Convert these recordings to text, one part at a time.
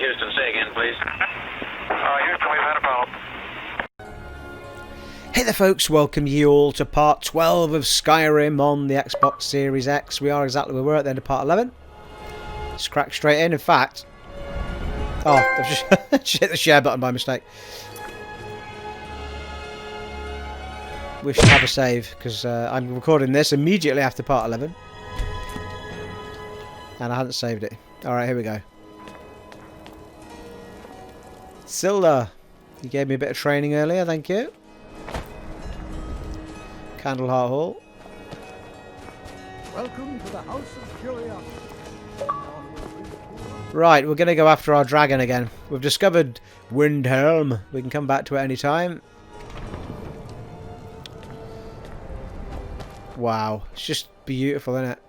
Houston, say again, please. Houston, we've had a problem. Hey there folks, welcome you all to part 12 of Skyrim on the Xbox Series X. We are exactly where we were at the end of part 11. Let's crack straight in fact. Oh, I've just hit the share button by mistake. We should have a save, because I'm recording this immediately after part 11. And I hadn't saved it. Alright, here we go. Silda, you gave me a bit of training earlier, thank you. Candleheart Hall. Welcome to the House of Curiosity. Right, we're going to go after our dragon again. We've discovered Windhelm. We can come back to it any time. Wow, it's just beautiful, isn't it?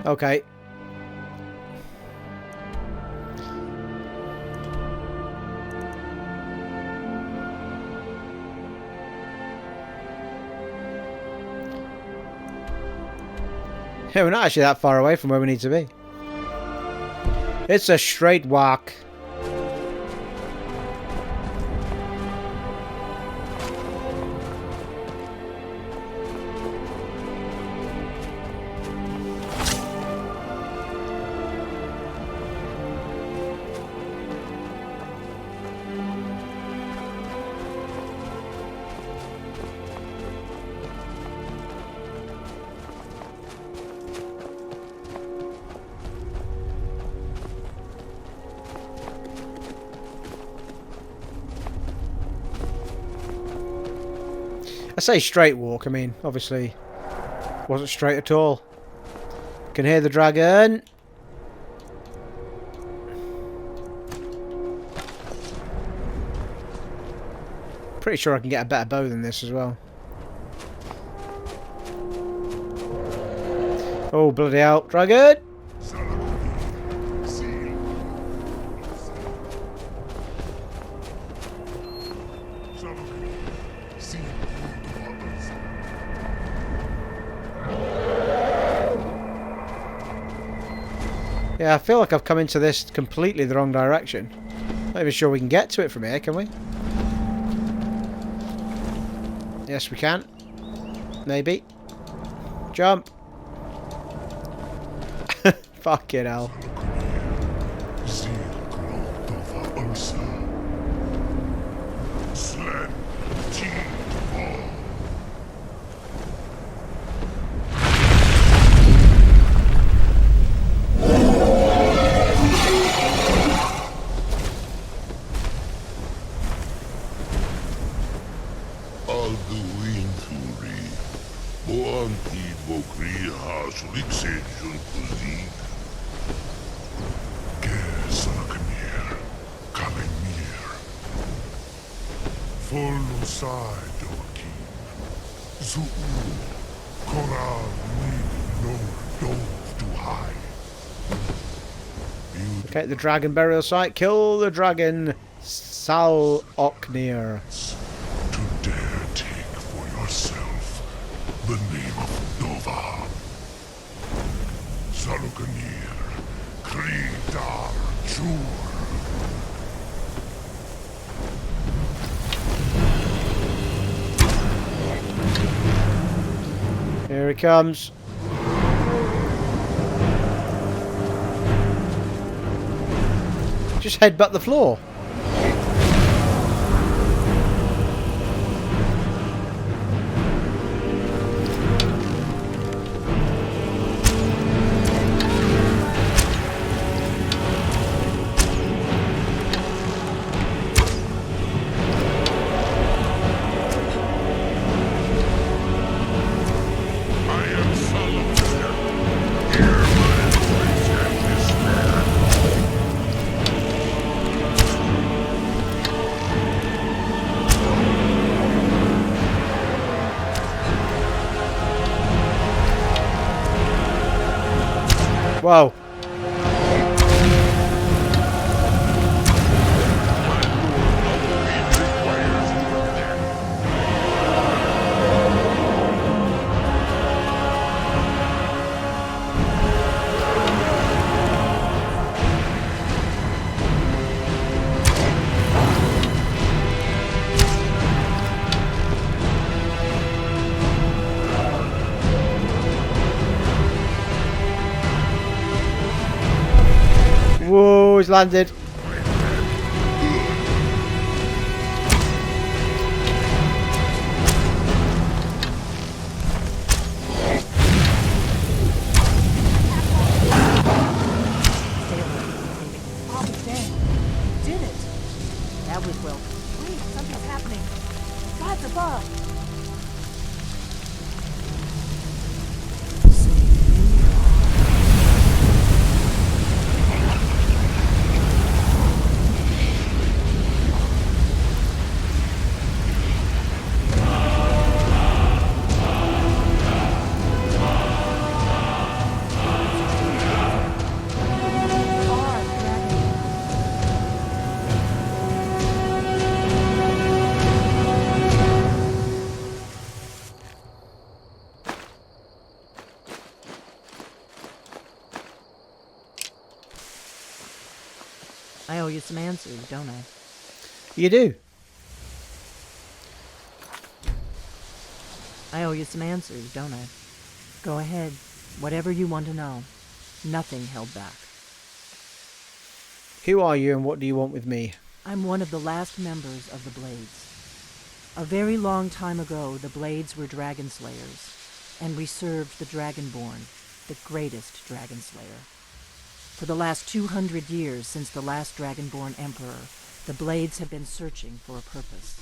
Okay. Yeah, we're not actually that far away from where we need to be. It's a straight walk. I say straight walk, I mean, obviously, wasn't straight at all. Can hear the dragon. Pretty sure I can get a better bow than this as well. Oh, bloody hell, dragon! Yeah, I feel like I've come into this completely the wrong direction. Not even sure we can get to it from here, can we? Yes, we can. Maybe. Jump. Fucking hell. Okay, the dragon burial site. Kill the dragon, Saloknir. To dare take for yourself the name of Nova. Saloknir, Kridar Jur. Here he comes. Just headbutt the floor. Whoa. Whoa, he's landed. Did it? That was well. Wait, something's happening. God's above. I owe you some answers, don't I? You do. I owe you some answers, don't I? Go ahead. Whatever you want to know. Nothing held back. Who are you and what do you want with me? I'm one of the last members of the Blades. A very long time ago, the Blades were dragon slayers, and we served the Dragonborn, the greatest dragon slayer. For the last 200 years since the last Dragonborn Emperor, the Blades have been searching for a purpose.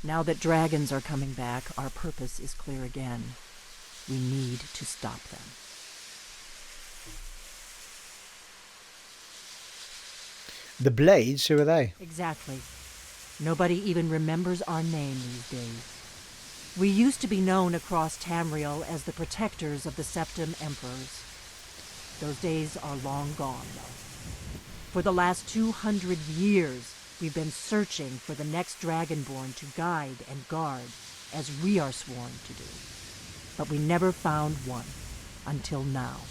Now that dragons are coming back, our purpose is clear again. We need to stop them. The Blades? Who are they? Exactly. Nobody even remembers our name these days. We used to be known across Tamriel as the protectors of the Septim Emperors. Those days are long gone, though. For the last 200 years, we've been searching for the next Dragonborn to guide and guard, as we are sworn to do. But we never found one, until now.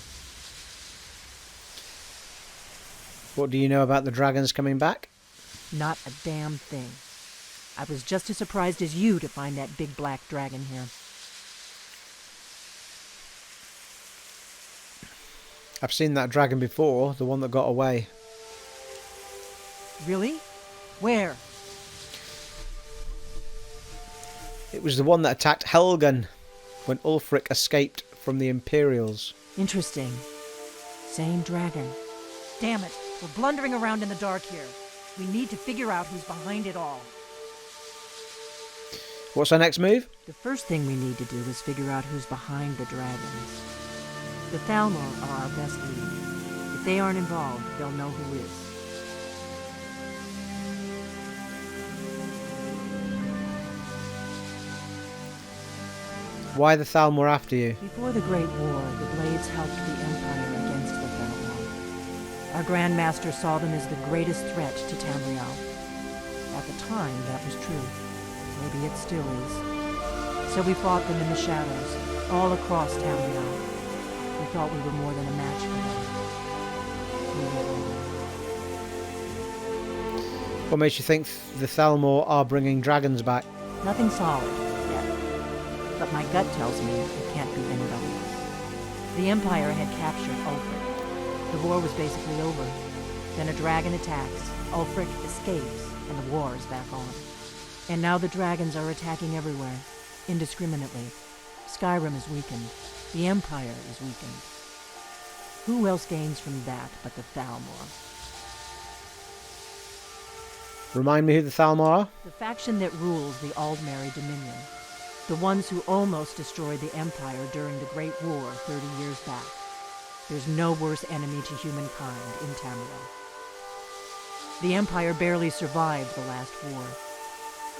What do you know about the dragons coming back? Not a damn thing. I was just as surprised as you to find that big black dragon here. I've seen that dragon before, the one that got away. Really? Where? It was the one that attacked Helgen when Ulfric escaped from the Imperials. Interesting. Same dragon. Damn it, we're blundering around in the dark here. We need to figure out who's behind it all. What's our next move? The first thing we need to do is figure out who's behind the dragons. The Thelmar are our best lead. If they aren't involved, they'll know who is. Why the Thelmar after you? Before the Great War, the Blades helped the Empire against the Thelmar. Our Grand Master saw them as the greatest threat to Tamriel. At the time, that was true. Maybe it still is. So we fought them in the shadows, all across Tamriel. We thought we were more than a match for them. We were wrong. What makes you think the Thelmar are bringing dragons back? Nothing solid yet. But my gut tells me it can't be anybody else. The Empire had captured Ulfric. The war was basically over. Then a dragon attacks, Ulfric escapes, and the war is back on. And now the dragons are attacking everywhere, indiscriminately. Skyrim is weakened. The Empire is weakened. Who else gains from that but the Thelmar? Remind me who the Thelmar are? The faction that rules the Aldmeri Dominion. The ones who almost destroyed the Empire during the Great War 30 years back. There's no worse enemy to humankind in Tamriel. The Empire barely survived the last war.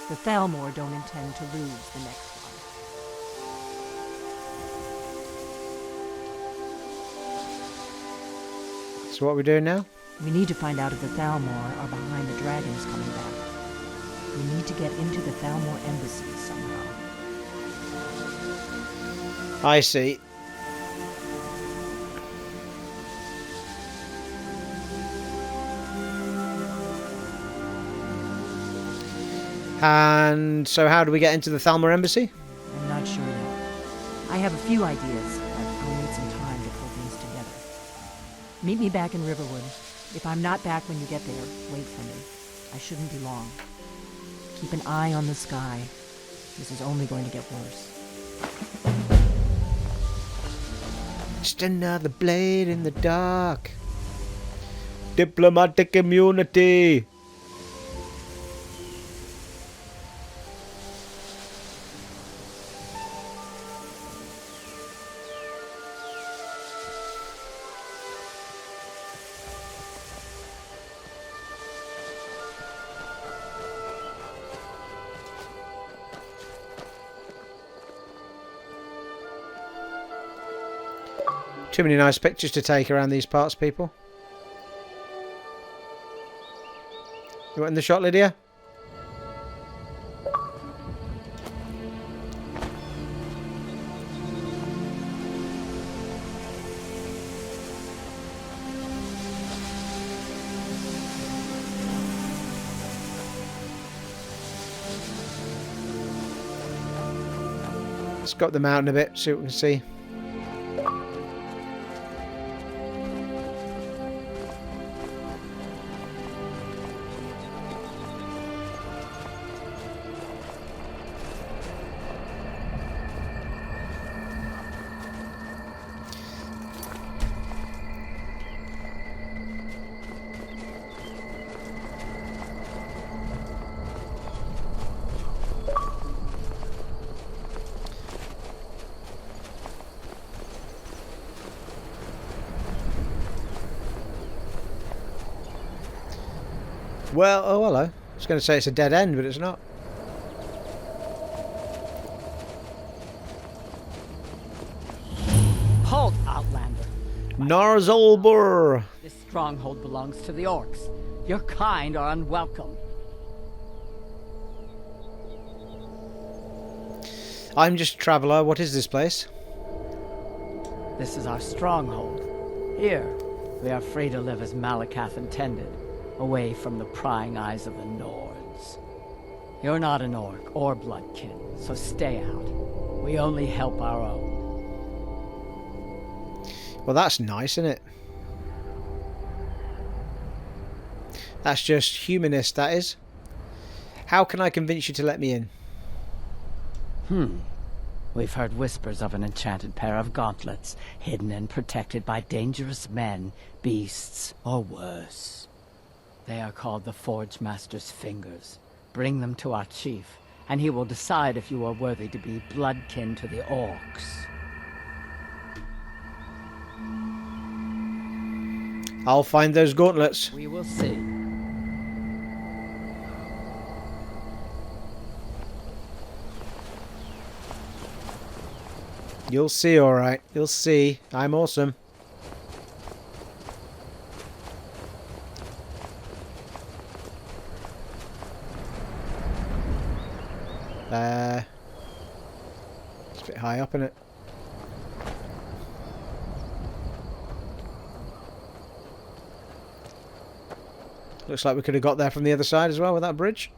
The Thelmar don't intend to lose the next one. So what are we doing now? We need to find out if the Thelmar are behind the dragons coming back. We need to get into the Thelmar embassy somehow. I see. And so how do we get into the Thelmar embassy? I'm not sure yet. I have a few ideas, but I'll need some time to pull things together. Meet me back in Riverwood. If I'm not back when you get there, wait for me. I shouldn't be long. Keep an eye on the sky. This is only going to get worse. Just another blade in the dark. Diplomatic immunity. Too many nice pictures to take around these parts, people. You want in the shot, Lydia? Let's go up the mountain a bit, see what we can see. Well, oh hello. I was going to say it's a dead end, but it's not. Halt, Outlander. Narzulbur! This stronghold belongs to the orcs. Your kind are unwelcome. I'm just a traveller. What is this place? This is our stronghold. Here, we are free to live as Malakath intended, away from the prying eyes of the Nords. You're not an orc or bloodkin, so stay out. We only help our own. Well, that's nice, isn't it? That's just humanist, that is. How can I convince you to let me in? We've heard whispers of an enchanted pair of gauntlets, hidden and protected by dangerous men, beasts, or worse. They are called the Forgemasters' fingers. Bring them to our chief, and he will decide if you are worthy to be bloodkin to the orcs. I'll find those gauntlets. We will see. You'll see, alright. You'll see. I'm awesome. It's a bit high up, isn't it? Looks like we could have got there from the other side as well with that bridge.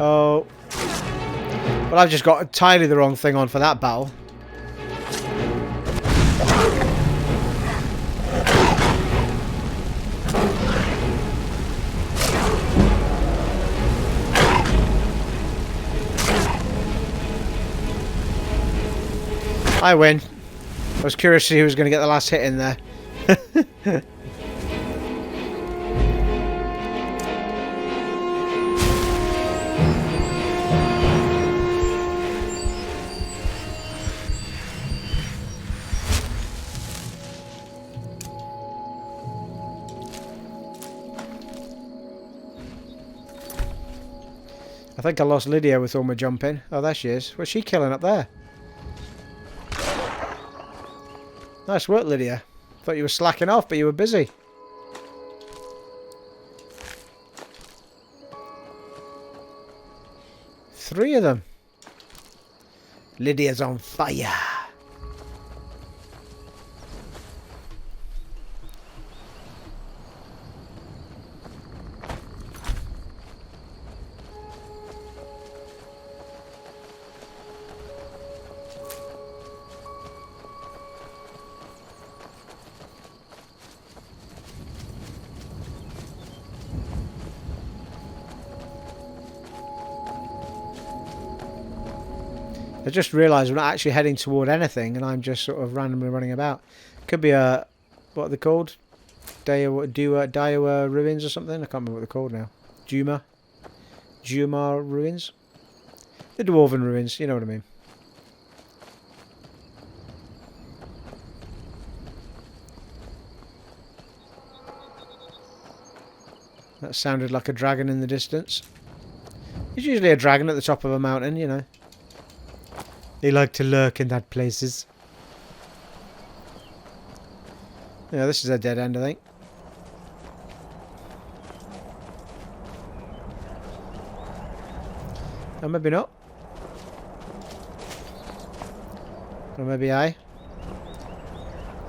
Oh. Well, I've just got entirely the wrong thing on for that battle. I win. I was curious to see who was going to get the last hit in there. I think I lost Lydia with all my jumping. Oh, there she is. What's she killing up there? Nice work, Lydia. Thought you were slacking off, but you were busy. Three of them. Lydia's on fire. I just realised we're not actually heading toward anything, and I'm just sort of randomly running about. Could be a... what are they called? Daiwa ruins or something? I can't remember what they're called now. Juma ruins? The Dwarven ruins, you know what I mean. That sounded like a dragon in the distance. There's usually a dragon at the top of a mountain, you know. They like to lurk in that places. Yeah, this is a dead end, I think. Or maybe not. Or maybe I.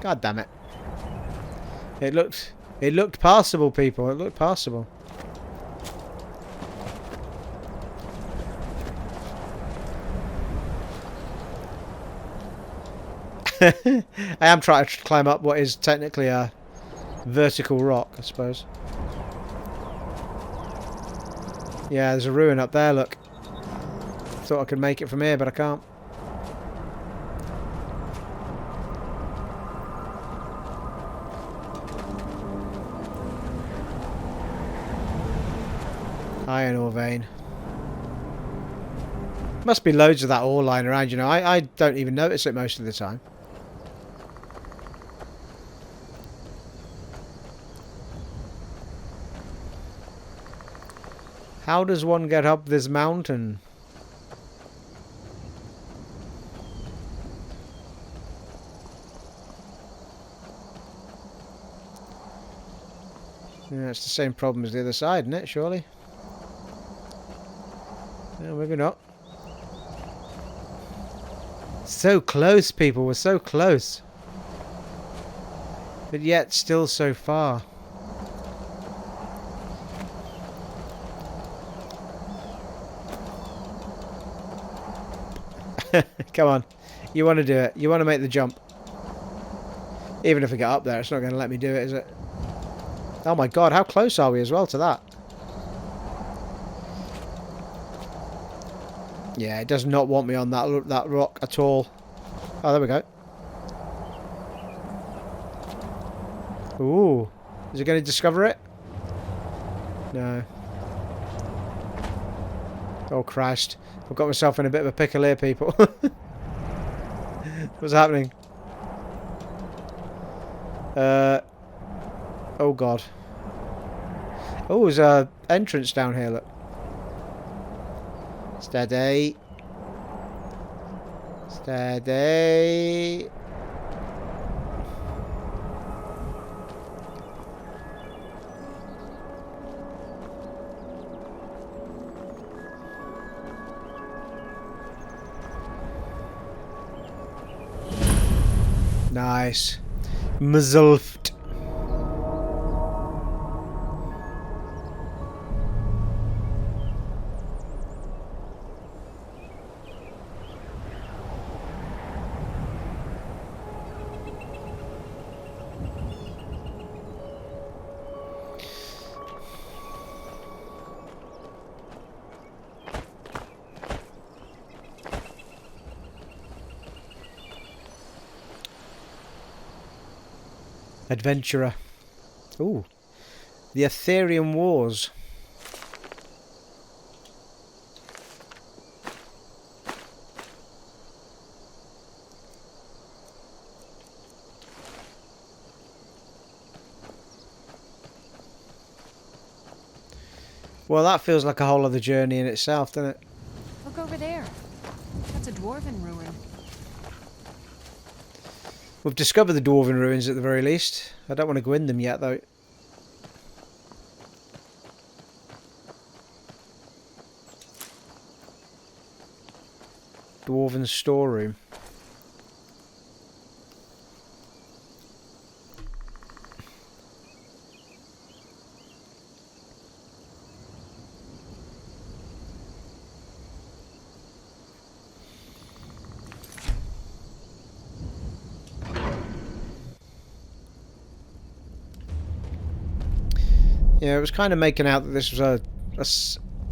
God damn it. It looked passable, people. It looked passable. I am trying to climb up what is technically a vertical rock, I suppose. Yeah, there's a ruin up there, look. Thought I could make it from here, but I can't. Iron ore vein. Must be loads of that ore lying around, you know. I don't even notice it most of the time. How does one get up this mountain? Yeah, it's the same problem as the other side, isn't it, surely? No, maybe not. So close, people. We're so close. But yet still so far. Come on. You want to do it. You want to make the jump. Even if I get up there, it's not going to let me do it, is it? Oh my god, how close are we as well to that? Yeah, it does not want me on that rock at all. Oh, there we go. Ooh. Is it going to discover it? No. Oh, Christ. I've got myself in a bit of a pickle here, people. What's happening? Oh, God. Oh, there's an entrance down here, look. Steady. Steady. Nice. Mzulft. Adventurer. Ooh. The Aetherium Wars. Well, that feels like a whole other journey in itself, doesn't it? Look over there. That's a dwarven ruin. We've discovered the Dwarven ruins at the very least. I don't want to go in them yet, though. Dwarven storeroom. Yeah, it was kind of making out that this was a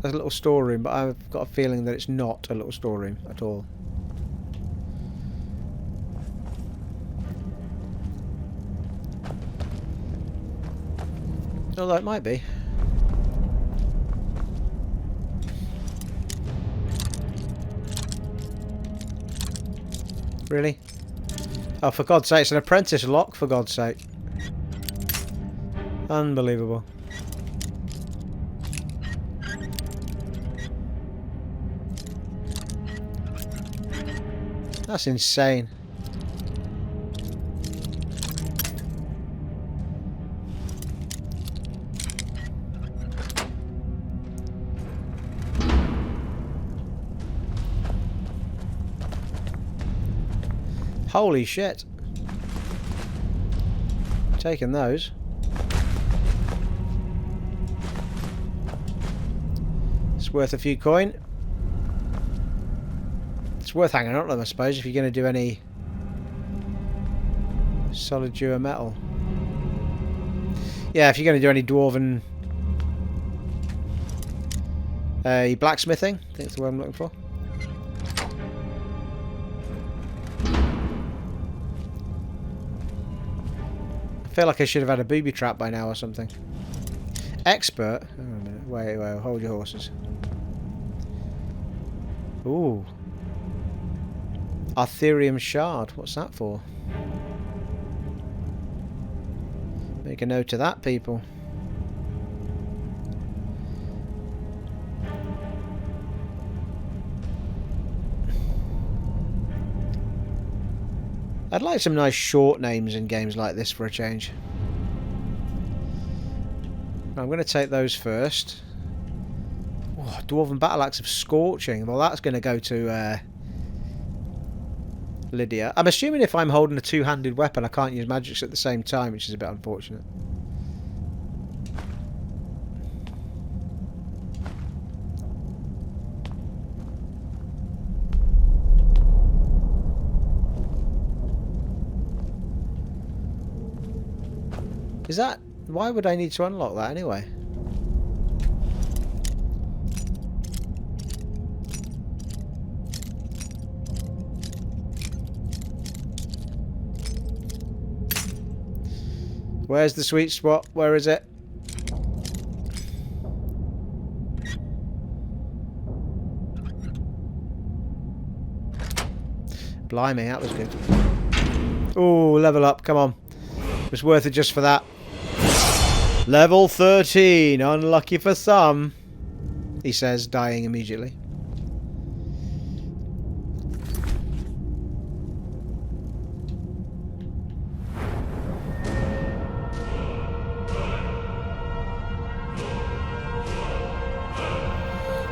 little storeroom, but I've got a feeling that it's not a little storeroom at all. Although it might be. Really? Oh, for God's sake, it's an apprentice lock, for God's sake. Unbelievable. That's insane. Holy shit. Taking those. It's worth a few coin. It's worth hanging on to them, I suppose, if you're going to do any Solitude metal. Yeah, if you're going to do any Dwarven blacksmithing, I think that's the word I'm looking for. I feel like I should have had a booby trap by now or something. Expert? Oh, a minute. Wait, hold your horses. Ooh. Aetherium shard. What's that for? Make a note of that, people. I'd like some nice short names in games like this for a change. I'm going to take those first. Oh, Dwarven Battle Axe of Scorching. Well, that's going to go to Lydia. I'm assuming if I'm holding a two-handed weapon, I can't use magics at the same time, which is a bit unfortunate. Is that... Why would I need to unlock that anyway? Where's the sweet spot? Where is it? Blimey, that was good. Ooh, level up, come on. It was worth it just for that. Level 13, unlucky for some, he says, dying immediately.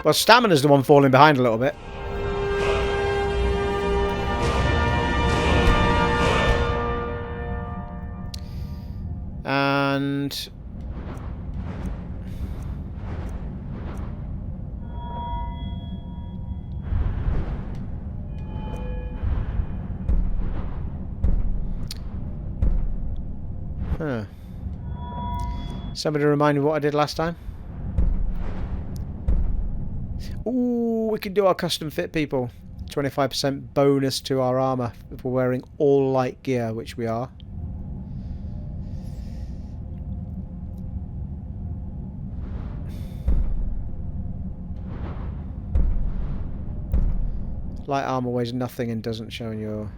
Well, Stamina's the one falling behind a little bit. And... Huh. Somebody remind me what I did last time? Ooh, we can do our custom fit, people. 25% bonus to our armour if we're wearing all light gear, which we are. Light armour weighs nothing and doesn't show in your...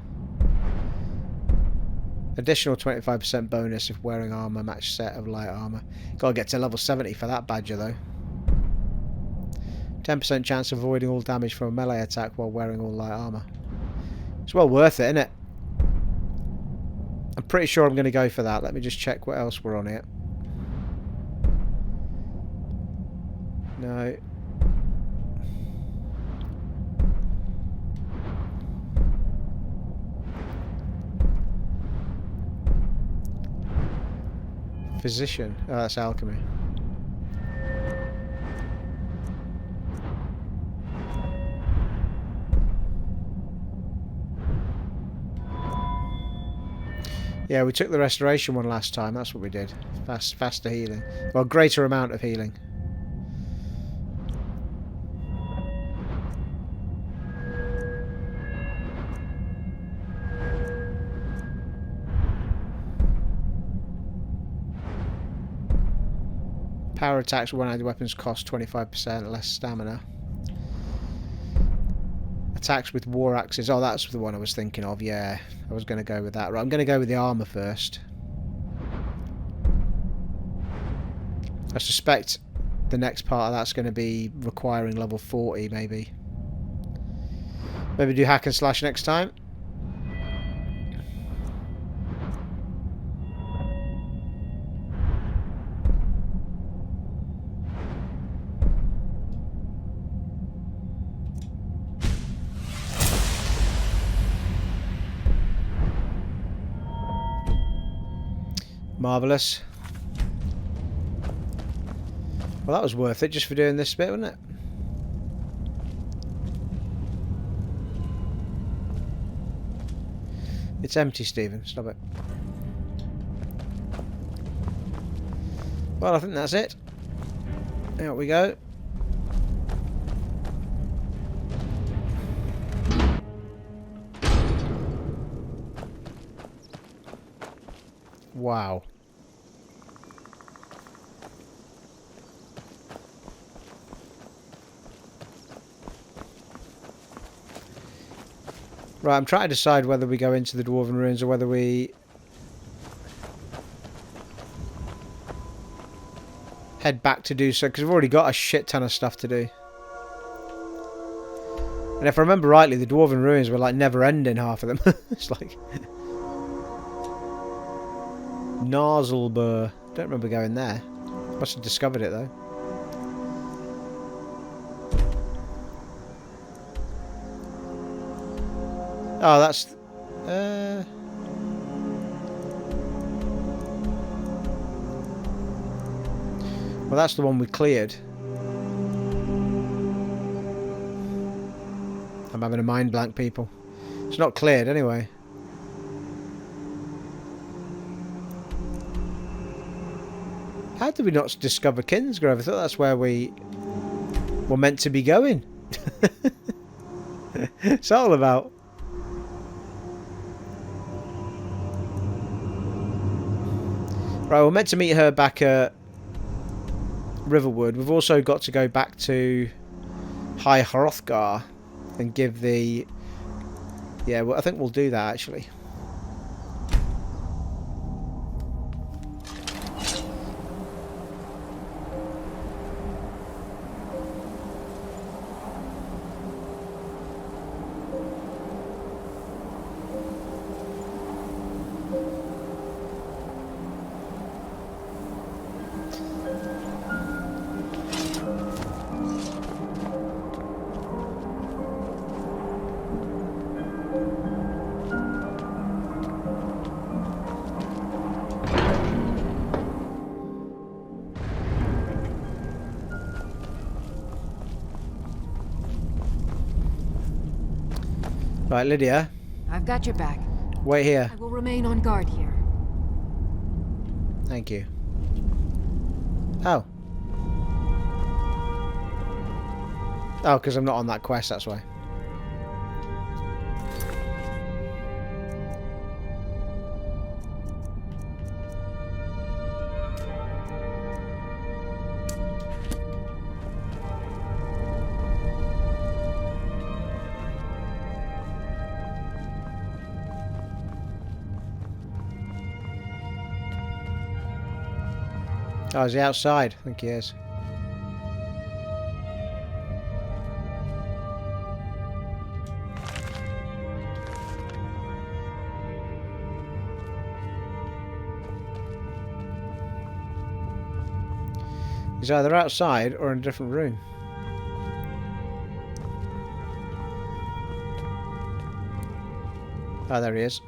Additional 25% bonus if wearing armour match set of light armour. Gotta get to level 70 for that badger though. 10% chance of avoiding all damage from a melee attack while wearing all light armour. It's well worth it, isn't it? I'm pretty sure I'm going to go for that. Let me just check what else we're on here. No. Physician. Oh, that's alchemy. Yeah, we took the restoration one last time. That's what we did. Faster healing. Well, greater amount of healing. Power attacks with one-handed weapons cost 25% less stamina. Attacks with war axes. Oh, that's the one I was thinking of. Yeah, I was going to go with that. Right, I'm going to go with the armour first. I suspect the next part of that's going to be requiring level 40, maybe. Maybe do hack and slash next time. Marvellous. Well, that was worth it just for doing this bit, wasn't it? It's empty, Stephen. Stop it. Well, I think that's it. There we go. Wow. Right, I'm trying to decide whether we go into the Dwarven ruins or whether we head back to do so, because we've already got a shit ton of stuff to do. And if I remember rightly, the Dwarven ruins were like never ending, half of them. It's like Narzulbur. Don't remember going there. Must have discovered it though. Oh, that's... Well, that's the one we cleared. I'm having a mind blank, people. It's not cleared anyway. How did we not discover Kynesgrove? I thought that's where we were meant to be going. It's all about... Right, we're meant to meet her back at Riverwood. We've also got to go back to High Hrothgar and give the... Yeah, well, I think we'll do that actually. Right, Lydia. I've got your back. Wait here. I will remain on guard here. Thank you. Oh. Oh, because I'm not on that quest, that's why. Oh, is he outside? I think he is. He's either outside or in a different room. Oh, there he is.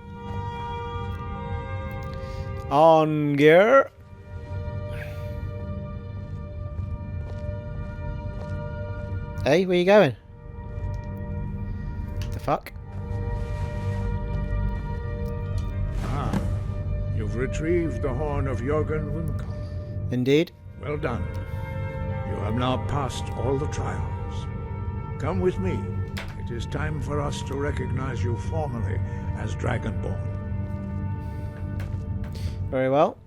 On gear. Hey, where you going? The fuck? Ah, you've retrieved the horn of Jurgen Windcaller. Indeed. Well done. You have now passed all the trials. Come with me. It is time for us to recognize you formally as Dragonborn. Very well.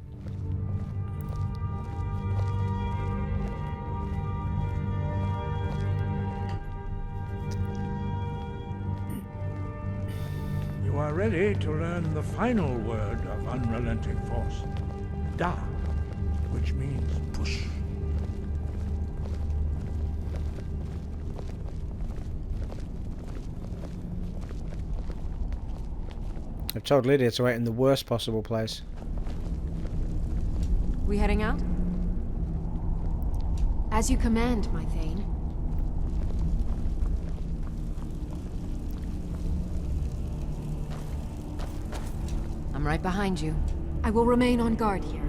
You are ready to learn the final word of unrelenting force. Da, which means push. I've told Lydia to wait in the worst possible place. We heading out? As you command, my Thane. I'm right behind you. I will remain on guard here.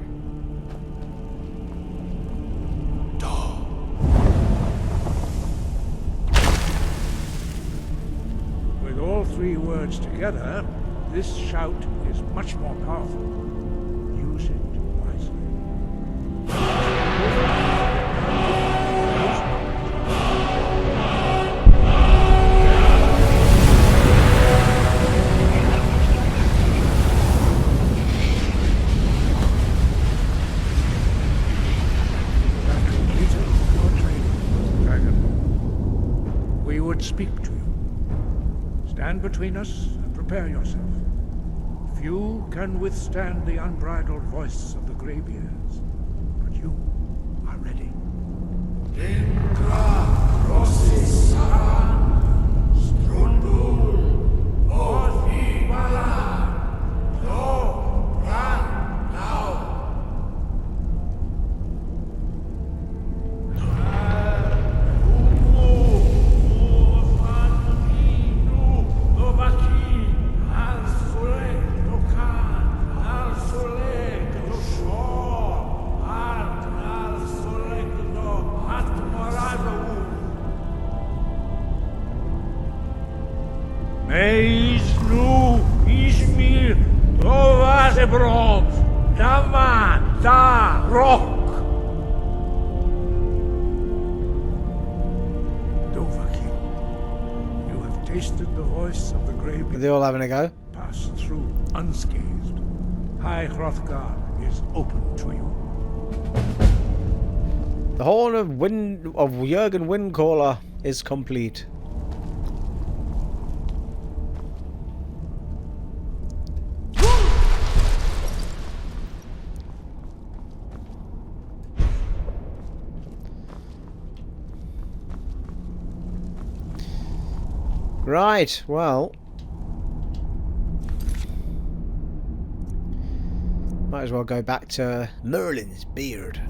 With all three words together, this shout is much more powerful. Use it wisely. You have completed your training, Dragonborn. We would speak to you. Stand between us and prepare yourself. Few can withstand the unbridled voice of the Greybeards, but you are ready. Are they all having a go? Pass through unscathed. High Hrothgar is open to you. The horn of Jurgen Windcaller is complete. Right, well, might as well go back to Merlin's beard.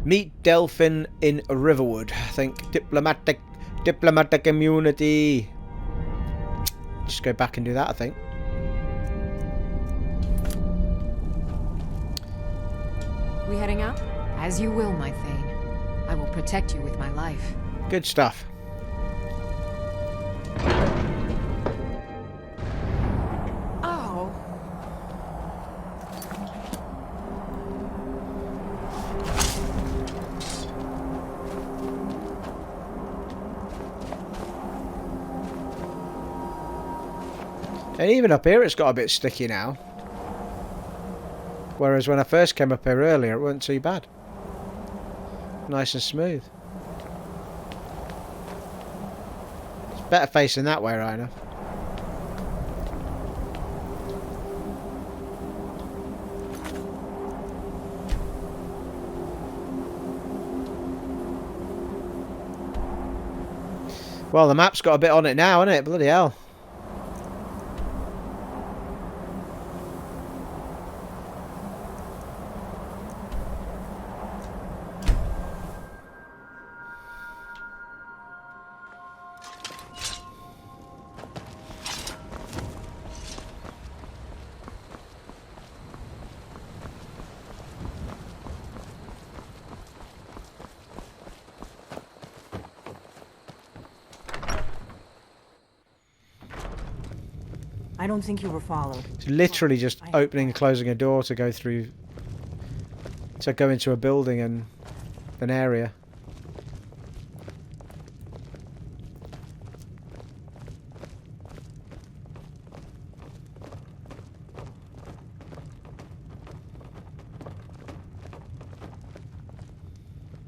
Meet Delphin in Riverwood. I think diplomatic immunity. Just go back and do that, I think. We heading out? As you will, my Thane. I will protect you with my life. Good stuff. Oh. And even up here it's got a bit sticky now. Whereas when I first came up here earlier, it wasn't too bad. Nice and smooth. It's better facing that way, right enough. Well, the map's got a bit on it now, hasn't it? Bloody hell. I don't think you were followed. It's literally just opening and closing a door to go through, to go into a building and an area.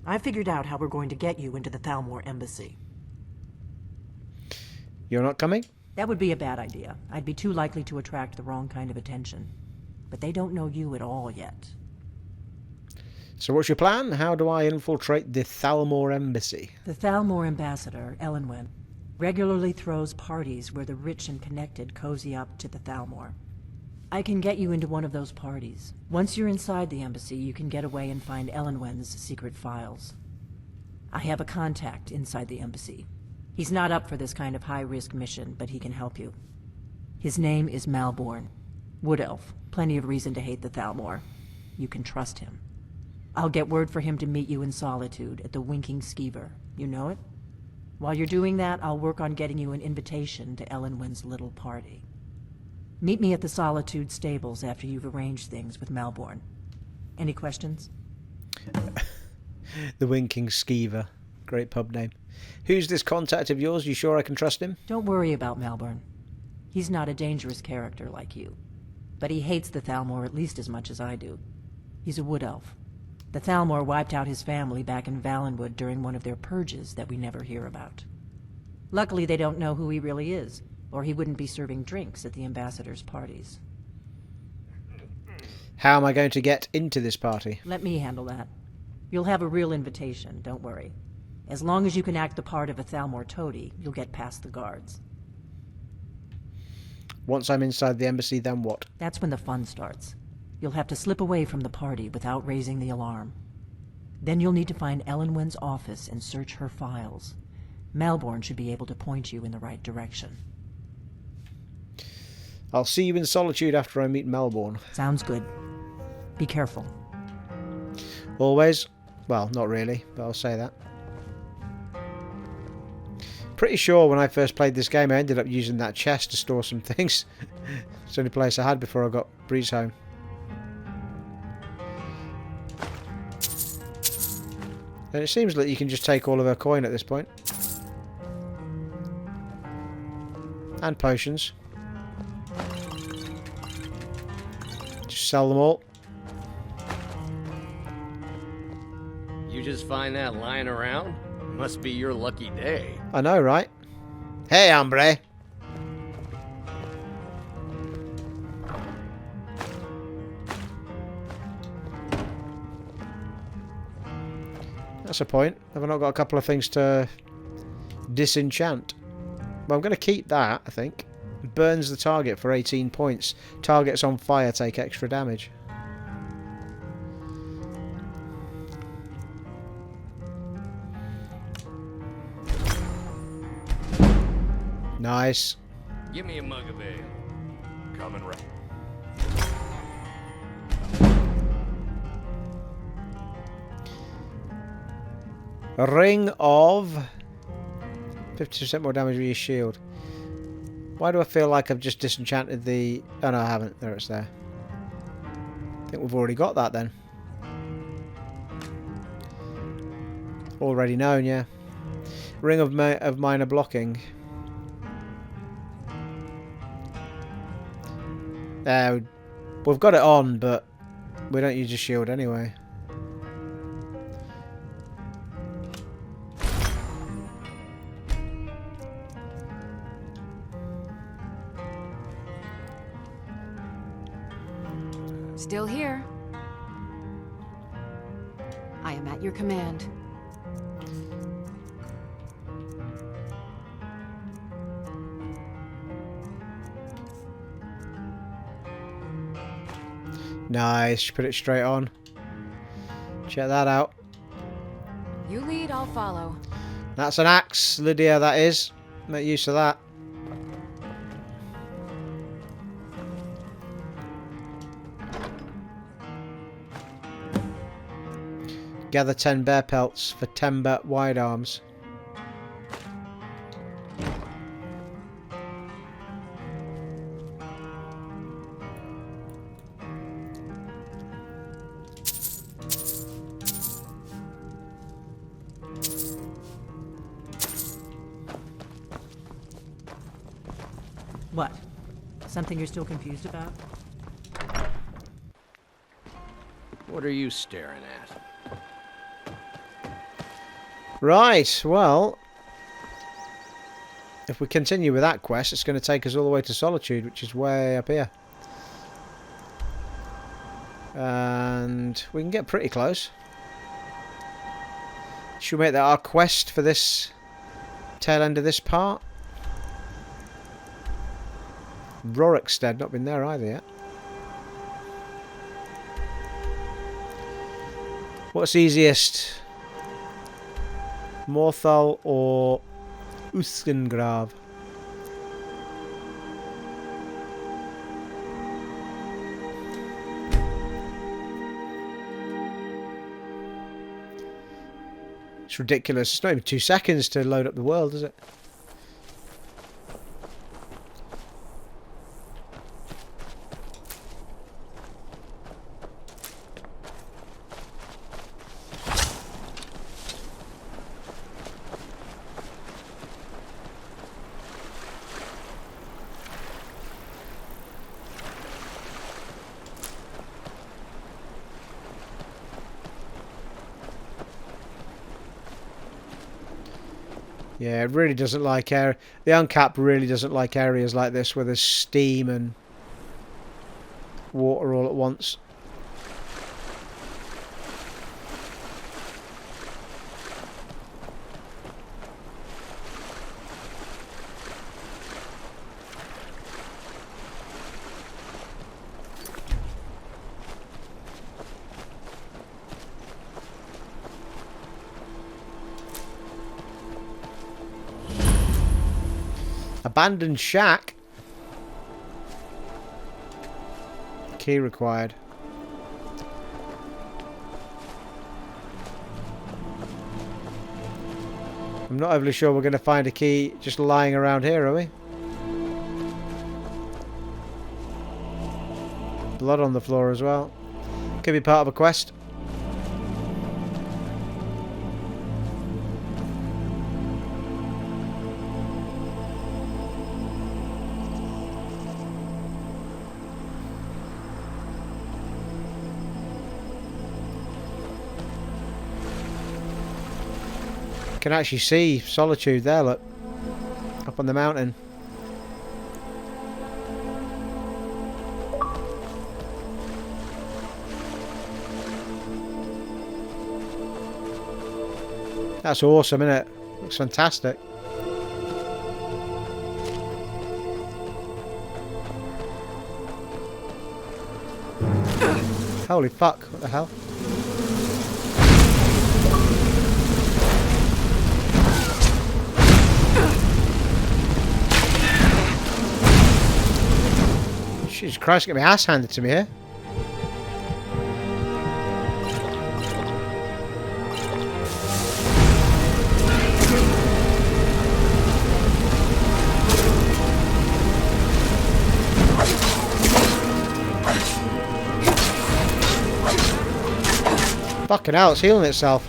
I figured out how we're going to get you into the Thelmar embassy. You're not coming? That would be a bad idea. I'd be too likely to attract the wrong kind of attention. But they don't know you at all yet. So what's your plan? How do I infiltrate the Thelmar embassy? The Thelmar ambassador, Elenwen, regularly throws parties where the rich and connected cozy up to the Thelmar. I can get you into one of those parties. Once you're inside the embassy, you can get away and find Elenwen's secret files. I have a contact inside the embassy. He's not up for this kind of high-risk mission, but he can help you. His name is Malborn. Wood Elf. Plenty of reason to hate the Thelmar. You can trust him. I'll get word for him to meet you in Solitude at the Winking Skeaver. You know it? While you're doing that, I'll work on getting you an invitation to Elenwen's little party. Meet me at the Solitude stables after you've arranged things with Malborn. Any questions? The Winking Skeaver. Great pub name. Who's this contact of yours? You sure I can trust him? Don't worry about Malborn. He's not a dangerous character like you. But he hates the Thelmar at least as much as I do. He's a wood elf. The Thelmar wiped out his family back in Valenwood during one of their purges that we never hear about. Luckily they don't know who he really is, or he wouldn't be serving drinks at the ambassador's parties. How am I going to get into this party? Let me handle that. You'll have a real invitation, don't worry. As long as you can act the part of a Thelmar toady, you'll get past the guards. Once I'm inside the embassy, then what? That's when the fun starts. You'll have to slip away from the party without raising the alarm. Then you'll need to find Elenwen's office and search her files. Malborn should be able to point you in the right direction. I'll see you in Solitude after I meet Malborn. Sounds good. Be careful. Always? Well, not really, but I'll say that. Pretty sure when I first played this game I ended up using that chest to store some things. It's the only place I had before I got Breeze home. And it seems like you can just take all of her coin at this point. And potions. Just sell them all. You just find that lying around? Must be your lucky day. I know, right? Hey, hombre. That's a point. Have I not got a couple of things to disenchant? Well, I'm going to keep that, I think. Burns the target for 18 points. Targets on fire take extra damage. Nice. Give me a mug of ale. Coming right. A ring of 50% more damage with your shield. Why do I feel like I've just disenchanted the... Oh no, I haven't. There, it's there. I think we've already got that then. Already known, yeah. Ring of minor blocking. We've got it on, but we don't use a shield anyway. Still here. I am at your command. Nice, put it straight on. Check that out. You lead, I'll follow. That's an axe, Lydia, that is. Make use of that. Gather 10 bear pelts for 10 wide arms. What? Something you're still confused about? What are you staring at? Right, well, if we continue with that quest, it's going to take us all the way to Solitude, which is way up here. And we can get pretty close. Should we make that our quest for this tail end of this part? Rorikstead, not been there either yet. What's easiest? Morthal or Uskengrav? It's ridiculous. It's not even 2 seconds to load up the world, is it? Yeah, it really doesn't like air. The Uncap really doesn't like areas like this where there's steam and water all at once. Abandoned shack. Key required. I'm not overly sure we're going to find a key just lying around here, are we? Blood on the floor as well. Could be part of a quest. Can actually see Solitude there, look, up on the mountain. That's awesome, isn't it? Looks fantastic. Holy fuck, what the hell? Jesus Christ, get my ass handed to me here. Fucking hell, it's healing itself.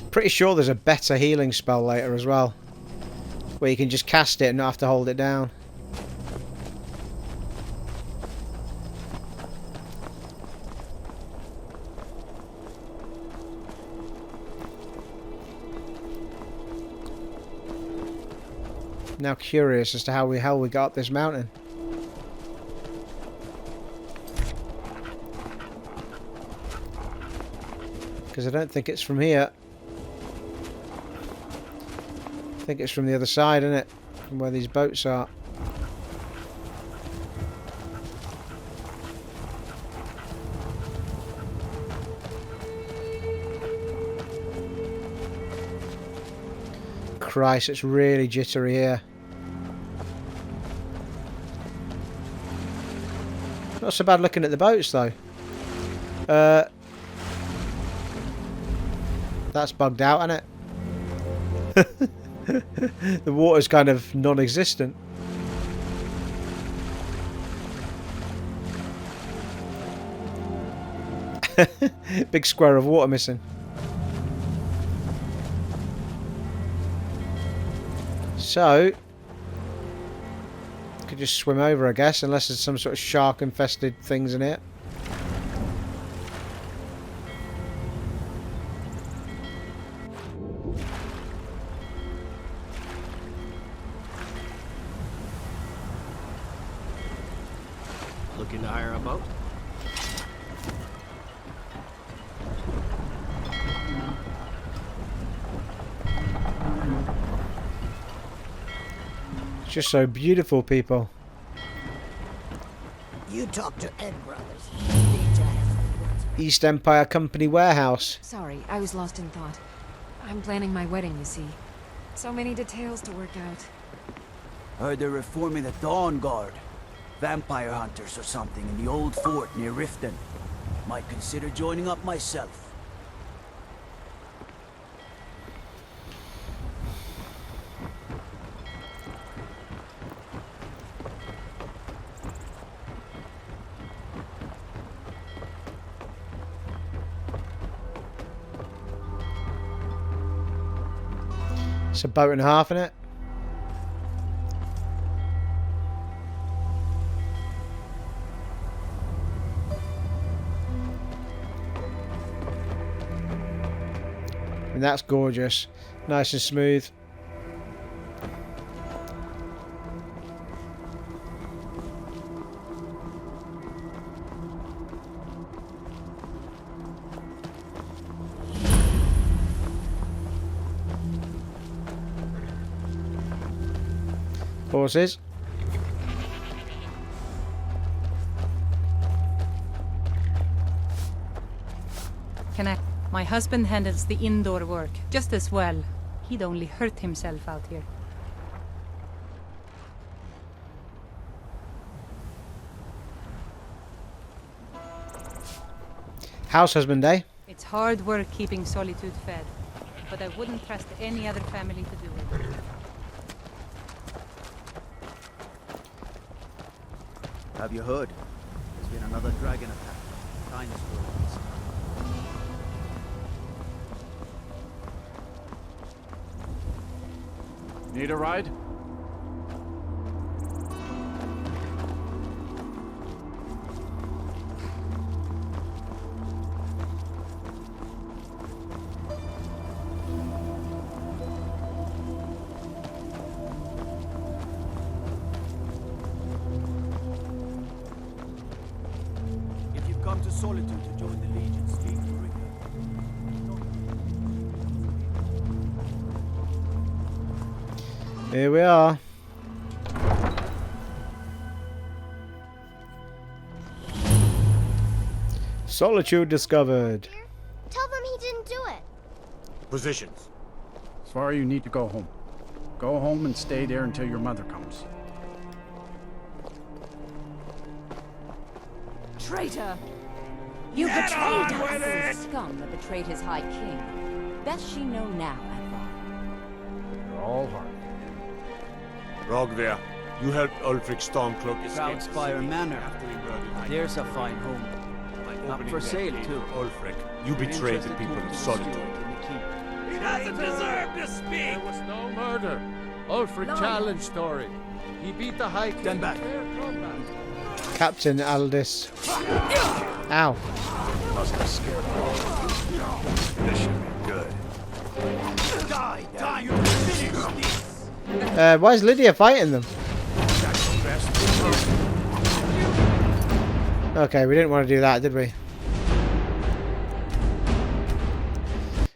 Pretty sure there's a better healing spell later as well, where you can just cast it and not have to hold it down. Now curious as to how the hell we got up this mountain. Because I don't think it's from here. I think it's from the other side, isn't it? From where these boats are. Christ, it's really jittery here. Not so bad looking at the boats though. That's bugged out, isn't it? The water's kind of non-existent. Big square of water missing. So, could just swim over, I guess, unless there's some sort of shark-infested things in it. Looking to hire a boat? It's just so beautiful, people. You talk to Ed Brothers. East Empire Company warehouse. Sorry, I was lost in thought. I'm planning my wedding, you see. So many details to work out. Heard they're reforming the Dawn Guard. Vampire hunters or something in the old fort near Riften. Might consider joining up myself. It's a boat and a half in it. And that's gorgeous. Nice and smooth. Horses. My husband handles the indoor work just as well. He'd only hurt himself out here. House husband, eh? It's hard work keeping Solitude fed, but I wouldn't trust any other family to do it. Have you heard? There's been another dragon attack. Kynesgrove. Need a ride? If you've come to Solitude to join the Legion, speak to Rick. Here we are. Solitude discovered. Tell them he didn't do it. Positions. Sorry, you need to go home. Go home and stay there until your mother comes. Traitor! You betrayed us! Scum that betrayed his High King. Best she know now, Advar. You're all hard. Hrothgar, you helped Ulfric Stormcloak escape Spire Manor. after he murdered High There's King. a fine home. By Up opening for that sale, gate too. to Ulfric, you betrayed the people of Solitude. He doesn't deserve to speak! There was no murder. Ulfric challenged Story. He beat the High King. Stand back. Fair combat. Captain Aldis. Ow. Must have scared me. This should be good. Die, you finish this! Why is Lydia fighting them? Okay, we didn't want to do that, did we?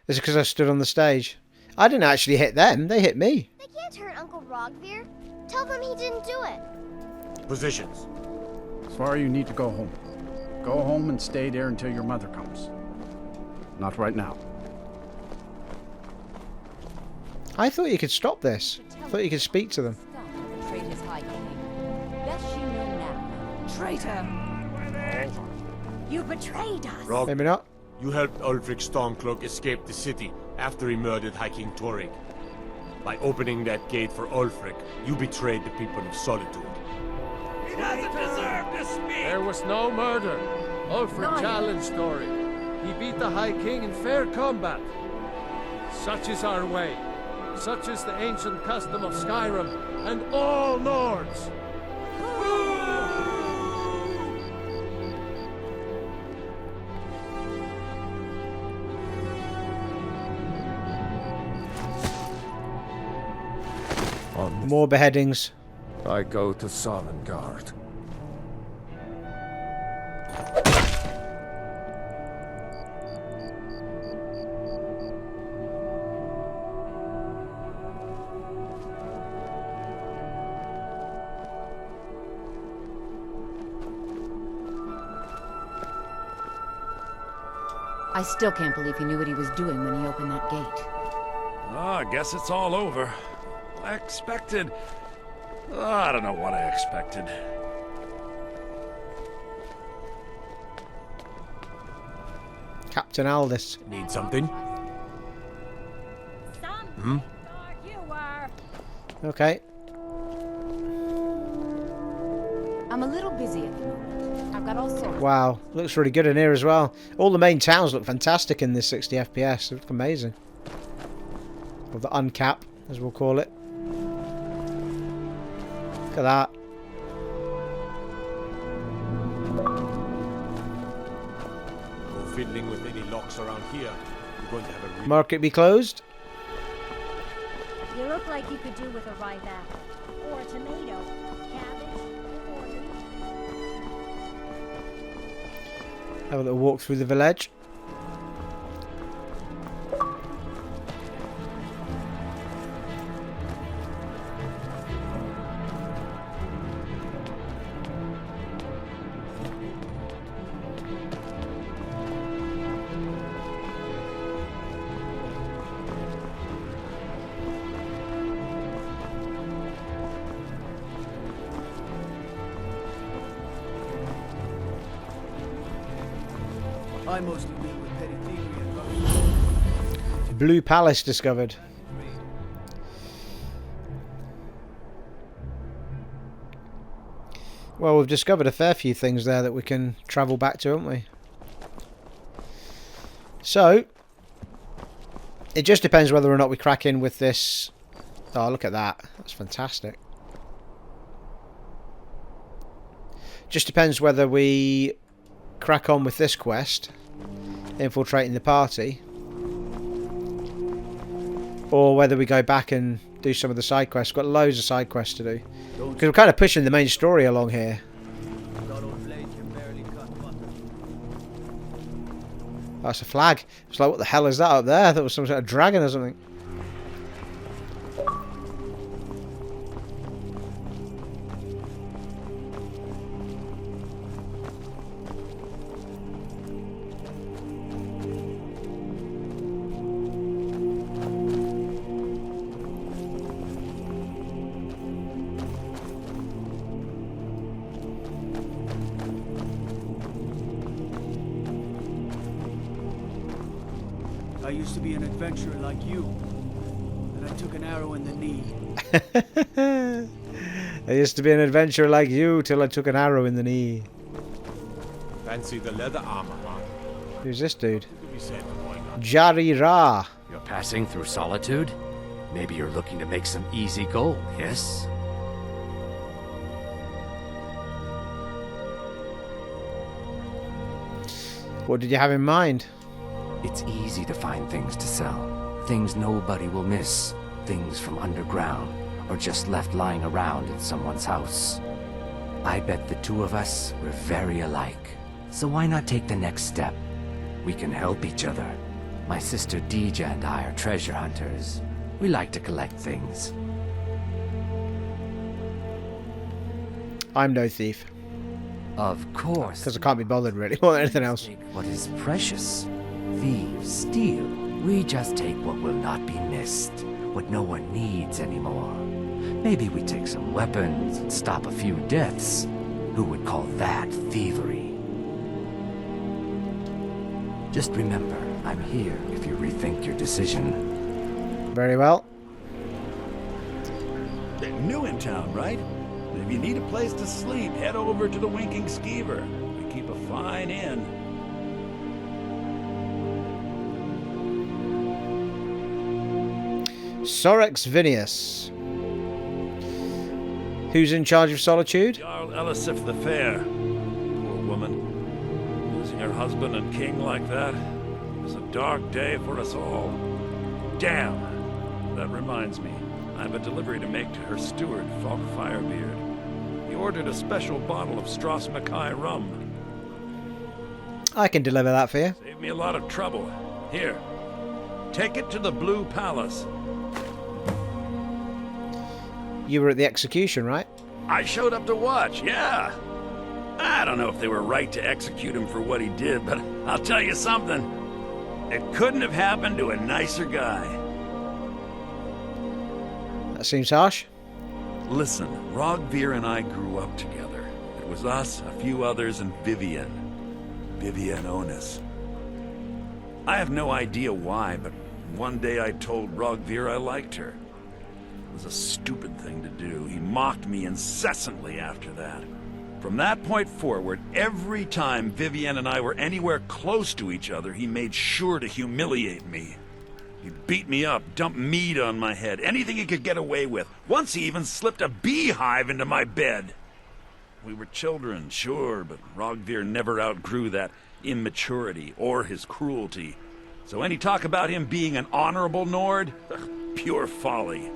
Is it because I stood on the stage? I didn't actually hit them, they hit me. They can't hurt Uncle Hrothgar. Tell them he didn't do it. Positions. Sorry, you need to go home. Go home and stay there until your mother comes. Not right now. I thought you could stop this. I thought you could speak to them. Scum that betrayed his High King. Best she know now. Traitor! You betrayed us! Rog, Maybe not. you helped Ulfric Stormcloak escape the city after he murdered High King Torrig. By opening that gate for Ulfric, you betrayed the people of Solitude. He doesn't deserve to speak! There was no murder. Ulfric challenged Story. He beat the High King in fair combat. Such is our way. Such is the ancient custom of Skyrim and all Nords. More beheadings. I go to Sovngarde. I still can't believe he knew what he was doing when he opened that gate. Oh, I guess it's all over. I expected... I don't know what I expected. Captain Aldous. Need something? Hmm? Okay. I'm a little busy at the moment. I've got all sorts. Wow, looks really good in here as well. All the main towns look fantastic in this 60 FPS. They look amazing. Or the Uncap, as we'll call it. Look at that. Go fiddling with any locks around here. You're going to have a Market be closed. You look like you could do with a ripe apple. Or a tomato. Cabbage. Or meat. Have a little walk through the village. I mostly deal with petty thievery and Blue Palace discovered. Well, we've discovered a fair few things there that we can travel back to, haven't we? So, it just depends whether or not we crack in with this. Oh, look at that. That's fantastic. Just depends whether we crack on with this quest, infiltrating the party, or whether we go back and do some of the side quests. We've got loads of side quests to do. Because we're kind of pushing the main story along here. That's a flag. It's like, what the hell is that up there? That was some sort of dragon or something. I used to be an adventurer like you, and I took an arrow in the knee. I used to be an adventurer like you till I took an arrow in the knee. Fancy the leather armor, huh? Who's this dude? Jaree. You're passing through Solitude? Maybe you're looking to make some easy gold, yes? What did you have in mind? It's easy to find things to sell. Things nobody will miss. Things from underground, or just left lying around in someone's house. I bet the two of us were very alike. So why not take the next step? We can help each other. My sister Deja and I are treasure hunters. We like to collect things. I'm no thief. Of course. Because I can't be bothered really more than anything else. What is precious? Thieves steal. We just take what will not be missed. What no one needs anymore. Maybe we take some weapons and stop a few deaths. Who would call that thievery? Just remember, I'm here if you rethink your decision. Very well. New in town, right? If you need a place to sleep, head over to the Winking Skeaver. We keep a fine inn. Sorex Vinius. Who's in charge of Solitude? Jarl Elisif the Fair. Poor woman. Losing her husband and king like that. It was a dark day for us all. Damn! That reminds me. I have a delivery to make to her steward, Falk Firebeard. He ordered a special bottle of Strass Mackay rum. I can deliver that for you. Saved me a lot of trouble. Here. Take it to the Blue Palace. You were at the execution, right? I showed up to watch, yeah. I don't know if they were right to execute him for what he did, but I'll tell you something. It couldn't have happened to a nicer guy. That seems harsh. Listen, Hrothgar and I grew up together. It was us, a few others, and Vivian. Vivian Onus. I have no idea why, but one day I told Hrothgar I liked her. It was a stupid thing to do. He mocked me incessantly after that. From that point forward, every time Vivian and I were anywhere close to each other, he made sure to humiliate me. He beat me up, dumped meat on my head, anything he could get away with. Once he even slipped a beehive into my bed. We were children, sure, but Hrothgar never outgrew that immaturity or his cruelty. So any talk about him being an honorable Nord? Pure folly.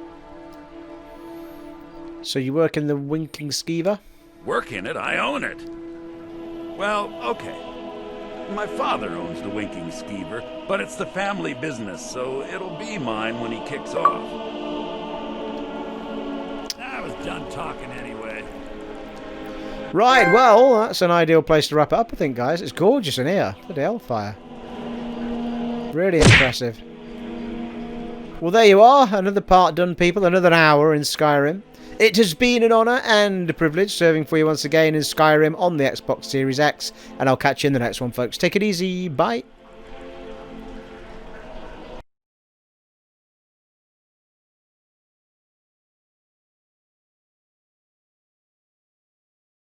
So you work in the Winking Skeaver? Work in it? I own it. Well, okay. My father owns the Winking Skeaver, but it's the family business, so it'll be mine when he kicks off. I was done talking anyway. Right, well, that's an ideal place to wrap it up, I think, guys. It's gorgeous in here. Bloody hellfire. Really impressive. Well, there you are. Another part done, people. Another hour in Skyrim. It has been an honour and a privilege serving for you once again in Skyrim on the Xbox Series X. And I'll catch you in the next one, folks. Take it easy. Bye.